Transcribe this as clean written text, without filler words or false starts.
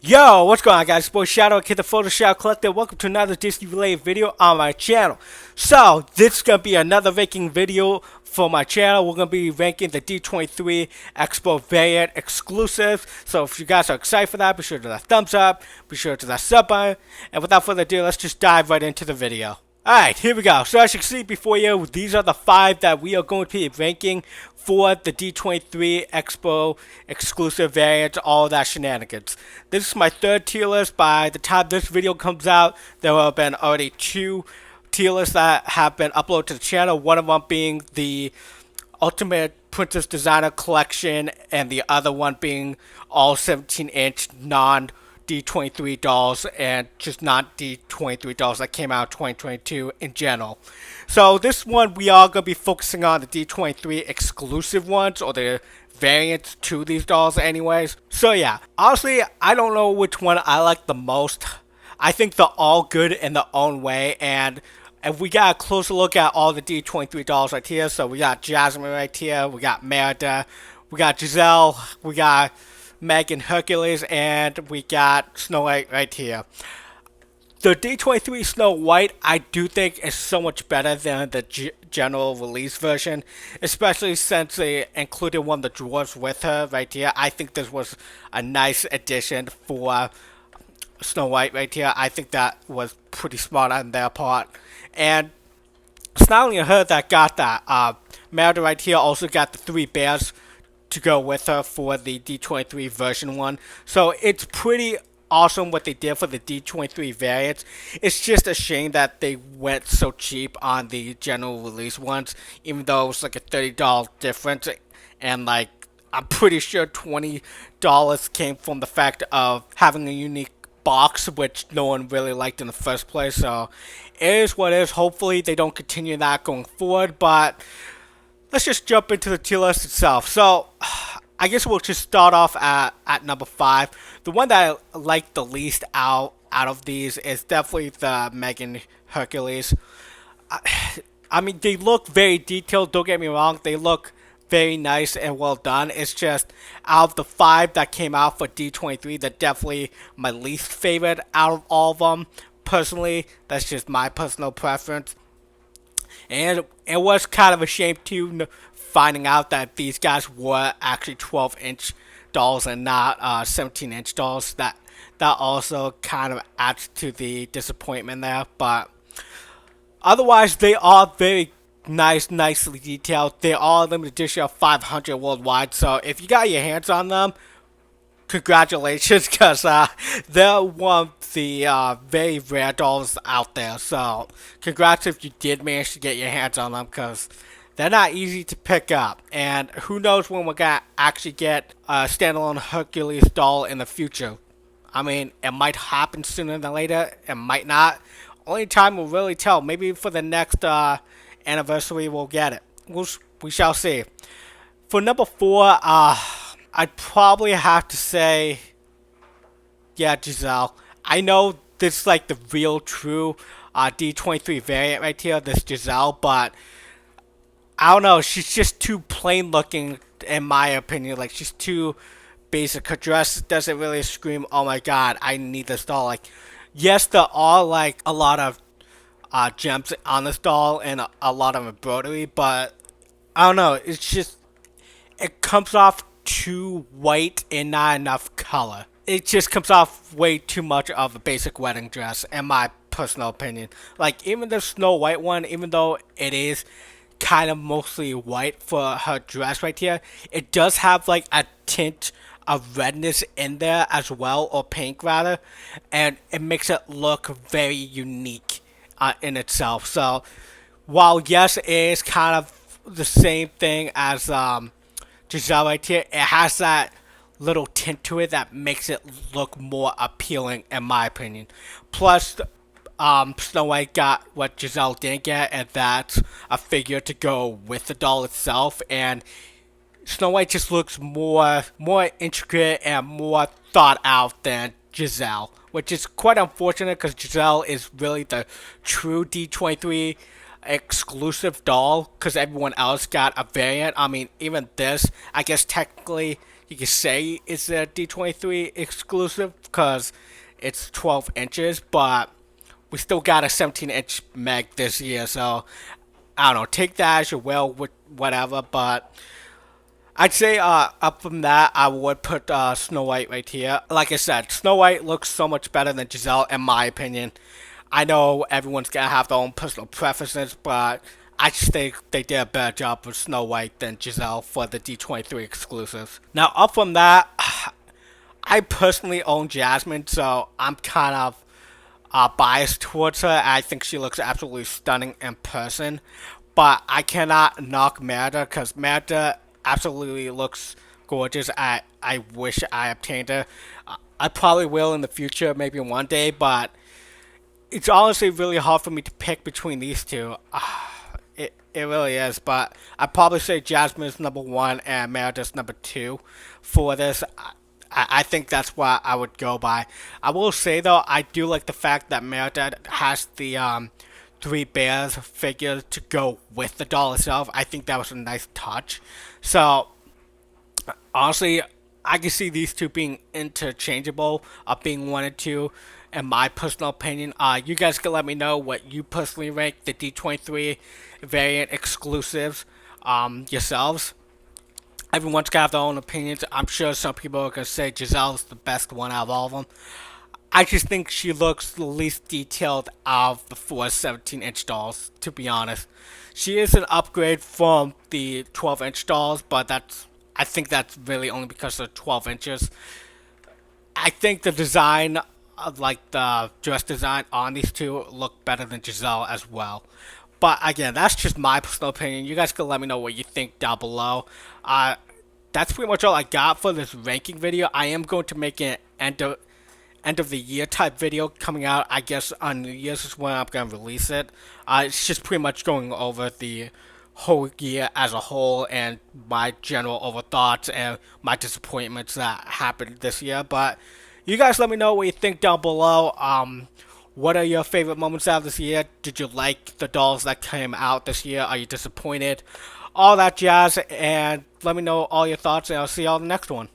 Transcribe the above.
Yo, what's going on, guys? It's boy Shadow, Kid the Photoshop Collector. Welcome to another Disney related video on my channel. So, this is going to be another ranking video for my channel. We're going to be ranking the D23 Expo variant exclusives. So, if you guys are excited for that, be sure to that thumbs up, be sure to that sub button. And without further ado, let's just dive right into the video. Alright, here we go. So as you can see before you, these are the 5 that we are going to be ranking for the D23 Expo exclusive variants, all that shenanigans. This is my 3rd tier list. By the time this video comes out, there will have been already 2 tier lists that have been uploaded to the channel. One of them being the Ultimate Princess Designer Collection, and the other one being all 17-inch non D23 dolls and just not D23 dolls that came out in 2022 in general. So this one we are going to be focusing on the D23 exclusive ones, or the variants to these dolls anyways. So yeah, honestly I don't know which one I like the most. I think they're all good in their own way, and if we got a closer look at all the D23 dolls right here, so we got Jasmine right here, we got Merida, we got Giselle, we got Megan Hercules, and we got Snow White right here. The D23 Snow White I do think is so much better than the general release version, especially since they included one of the dwarves with her right here. I think this was a nice addition for Snow White right here. I think that was pretty smart on their part. And it's not only her that got that. Merida right here also got the 3 bears to go with her for the D23 version 1. So it's pretty awesome what they did for the D23 variants. It's just a shame that they went so cheap on the general release ones, even though it was like a $30 difference, and like I'm pretty sure $20 came from the fact of having a unique box, which no one really liked in the first place. So it is what it is. Hopefully they don't continue that going forward, but let's just jump into the tier list itself. So, I guess we'll just start off at number 5. The one that I like the least out of these is definitely the Megan Hercules. I mean, they look very detailed, don't get me wrong. They look very nice and well done. It's just, out of the 5 that came out for D23, they're definitely my least favorite out of all of them. Personally, that's just my personal preference. And it was kind of a shame too, finding out that these guys were actually 12-inch dolls and not 17-inch dolls. That also kind of adds to the disappointment there. But otherwise, they are very nice, nicely detailed. They are limited edition of 500 worldwide. So if you got your hands on them, congratulations, because they're one of the very rare dolls out there. So congrats if you did manage to get your hands on them, because they're not easy to pick up. And who knows when we're going to actually get a standalone Hercules doll in the future. I mean, it might happen sooner than later. It might not. Only time will really tell. Maybe for the next anniversary we'll get it. We shall see. For number 4, I'd probably have to say, yeah, Giselle. I know this is like the real true D23 variant right here, this Giselle, but I don't know, she's just too plain looking in my opinion. Like, she's too basic. Her dress doesn't really scream, oh my god, I need this doll. Like, yes, there are like a lot of gems on this doll and a lot of embroidery, but I don't know, it's just, it comes off too white and not enough color. It just comes off way too much of a basic wedding dress, in my personal opinion. Like, even the Snow White one, even though it is kind of mostly white for her dress right here, it does have like a tint of redness in there as well, or pink rather, and it makes it look very unique in itself. So while yes, it is kind of the same thing as Giselle right here, it has that little tint to it that makes it look more appealing, in my opinion. Plus, Snow White got what Giselle didn't get, and that's a figure to go with the doll itself. And Snow White just looks more intricate and more thought out than Giselle, which is quite unfortunate because Giselle is really the true D23 exclusive doll, because everyone else got a variant. I mean, even this, I guess technically you can say it's a D23 exclusive because it's 12 inches, but we still got a 17-inch Meg this year, so I don't know. Take that as you will, with whatever. But I'd say up from that, I would put Snow White right here. Like I said, Snow White looks so much better than Giselle, in my opinion. I know everyone's gonna have their own personal preferences, but I just think they did a better job with Snow White than Giselle for the D23 exclusives. Now, up from that, I personally own Jasmine, so I'm kind of biased towards her. I think she looks absolutely stunning in person, but I cannot knock Merida because Merida absolutely looks gorgeous. I wish I obtained her. I probably will in the future, maybe one day, but it's honestly really hard for me to pick between these two. It really is, but I'd probably say Jasmine is number one and Merida's number two for this. I think that's what I would go by. I will say though, I do like the fact that Merida has the three bears figure to go with the doll itself. I think that was a nice touch. So honestly, I can see these two being interchangeable, being one and two. In my personal opinion, you guys can let me know what you personally rank the D23 variant exclusives yourselves. Everyone's got their own opinions. I'm sure some people are gonna say Giselle's the best one out of all of them. I just think she looks the least detailed of the four 17-inch dolls, to be honest. She is an upgrade from the 12-inch dolls, but I think that's really only because they're 12 inches. I think the design, like the dress design on these two, look better than Giselle as well. But again, that's just my personal opinion. You guys can let me know what you think down below. That's pretty much all I got for this ranking video. I am going to make an end of the year type video coming out. I guess on New Year's is when I'm gonna release it. It's just pretty much going over the whole year as a whole and my general over thoughts and my disappointments that happened this year. But you guys let me know what you think down below. What are your favorite moments out of this year? Did you like the dolls that came out this year? Are you disappointed? All that jazz, and let me know all your thoughts, and I'll see y'all in the next one.